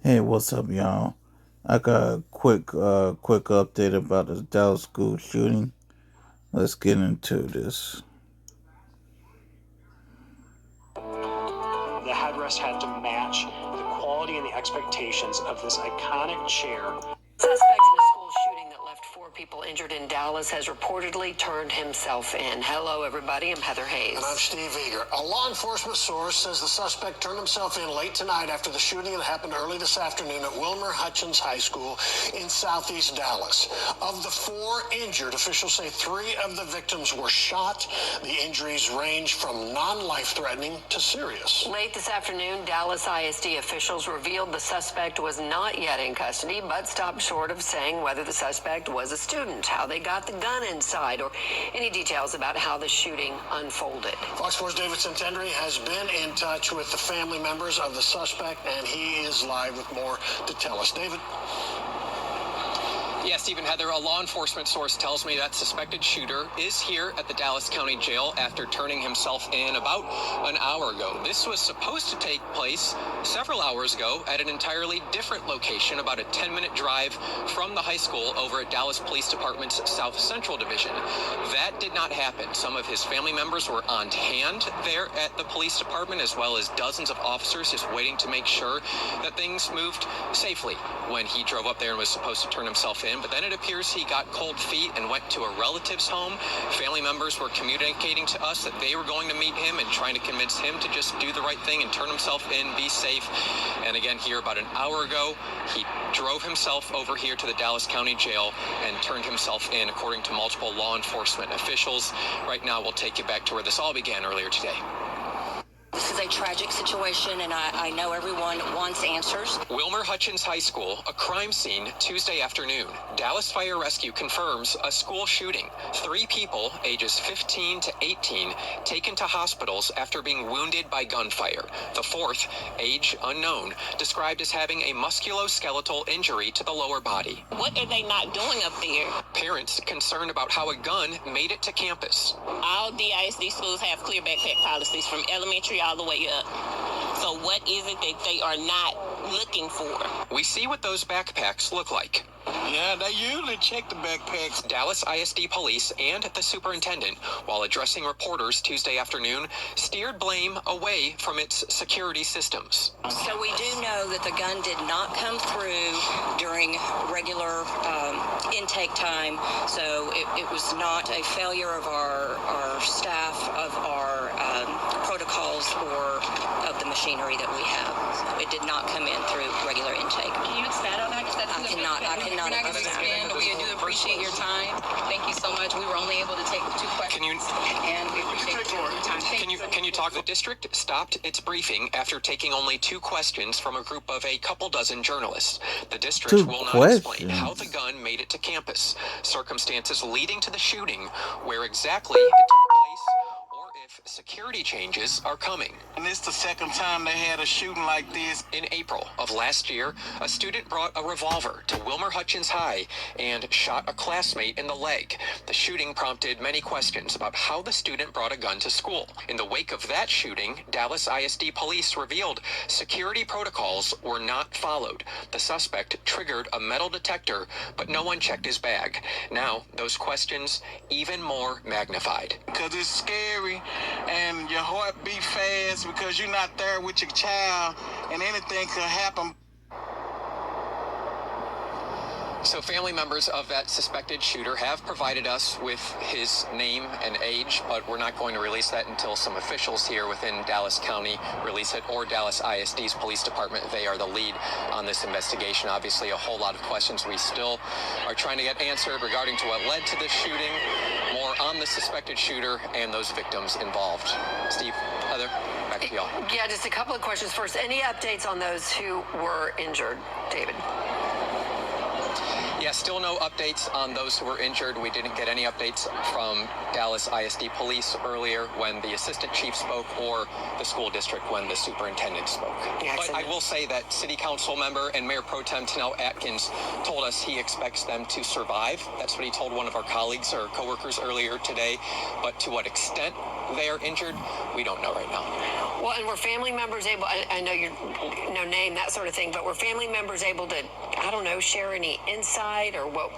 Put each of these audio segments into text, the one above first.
Hey, what's up, y'all? I got a quick update about the Dallas school shooting. Let's get into this. The headrest had to match the quality and the expectations of this iconic chair. Suspect in a school shooting that left 4 people injured in Dallas has reportedly turned himself in. Hello, everybody. I'm Heather Hayes. And I'm Steve Eager. A law enforcement source says the suspect turned himself in late tonight after the shooting that happened early this afternoon at Wilmer Hutchins High School in southeast Dallas. Of the 4 injured, officials say 3 of the victims were shot. The injuries range from non-life-threatening to serious. Late this afternoon, Dallas ISD officials revealed the suspect was not yet in custody, but stopped short of saying whether the suspect was a student, how they got the gun inside, or any details about how the shooting unfolded. Fox 4's David Santendry has been in touch with the family members of the suspect, and he is live with more to tell us. David? Yeah, Stephen, Heather, a law enforcement source tells me that suspected shooter is here at the Dallas County Jail after turning himself in about an hour ago. This was supposed to take place several hours ago at an entirely different location, about a 10-minute drive from the high school over at Dallas Police Department's South Central Division. That did not happen. Some of his family members were on hand there at the police department, as well as dozens of officers just waiting to make sure that things moved safely when he drove up there and was supposed to turn himself in. But then it appears he got cold feet and went to a relative's home. Family members were communicating to us that they were going to meet him and trying to convince him to just do the right thing and turn himself in, be safe. And again, here about an hour ago, he drove himself over here to the Dallas County Jail and turned himself in, according to multiple law enforcement officials. Right now, we'll take you back to where this all began earlier today. This is a tragic situation, and I know everyone wants answers. Wilmer Hutchins High School, a crime scene Tuesday afternoon. Dallas Fire Rescue confirms a school shooting. 3 people, ages 15 to 18, taken to hospitals after being wounded by gunfire. The 4th, age unknown, described as having a musculoskeletal injury to the lower body. What are they not doing up there? Parents concerned about how a gun made it to campus. All DISD schools have clear backpack policies from elementary all the way up. So what is it that they are not looking for? We see what those backpacks look like. Yeah, they usually check the backpacks. Dallas ISD police and the superintendent, while addressing reporters Tuesday afternoon, steered blame away from its security systems. So we do know that the gun did not come through during regular intake time. So it was not a failure of our staff, of our protocols, or of the machinery that we have. It did not come in through regular intake. Can you expand on that? I cannot We're not going to expand, but we do appreciate your time. Thank you so much. We were only able to take 2 questions, and we appreciate your time. Can you talk? The district stopped its briefing after taking only 2 questions from a group of a couple dozen journalists. The district 2 will not questions. explain how the gun made it to campus, circumstances leading to the shooting, where exactly it took place, or if security changes are coming. And it's the second time they had a shooting like this. In April of last year, a student brought a revolver to Wilmer Hutchins High and shot a classmate in the leg. The shooting prompted many questions about how the student brought a gun to school. In the wake of that shooting, Dallas ISD police revealed security protocols were not followed. The suspect triggered a metal detector, but no one checked his bag. Now, those questions even more magnified. Because it's scary and your heart beat fast because you're not there with your child and anything could happen. So family members of that suspected shooter have provided us with his name and age, but we're not going to release that until some officials here within Dallas County release it, or Dallas ISD's police department. They are the lead on this investigation. Obviously, a whole lot of questions we still are trying to get answered regarding to what led to this shooting, more on the suspected shooter and those victims involved. Steve, Heather, back to y'all. Yeah, just a couple of questions first. Any updates on those who were injured, David? Yeah, still no updates on those who were injured. We didn't get any updates from Dallas ISD police earlier when the assistant chief spoke, or the school district when the superintendent spoke. But I will say that city council member and Mayor Pro Tem Tanel Atkins told us he expects them to survive. That's what he told one of our colleagues or coworkers earlier today. But to what extent they are injured, we don't know right now. Well, and were family members able, I know you're no name, that sort of thing, but were family members able to, I don't know, share any insight or what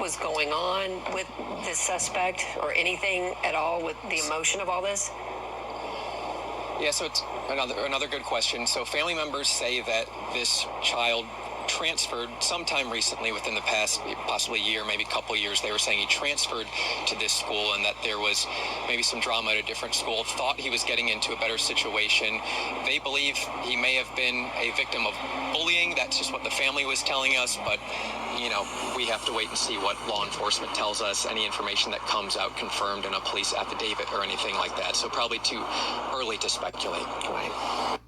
was going on with this suspect or anything at all with the emotion of all this? Yeah, so it's another good question. So family members say that this child transferred sometime recently, within the past possibly year, maybe a couple years. They were saying he transferred to this school and that there was maybe some drama at a different school, thought he was getting into a better situation. They believe he may have been a victim of bullying. That's just what the family was telling us, but we have to wait and see what law enforcement tells us, any information that comes out confirmed in a police affidavit or anything like that. So probably too early to speculate. Right.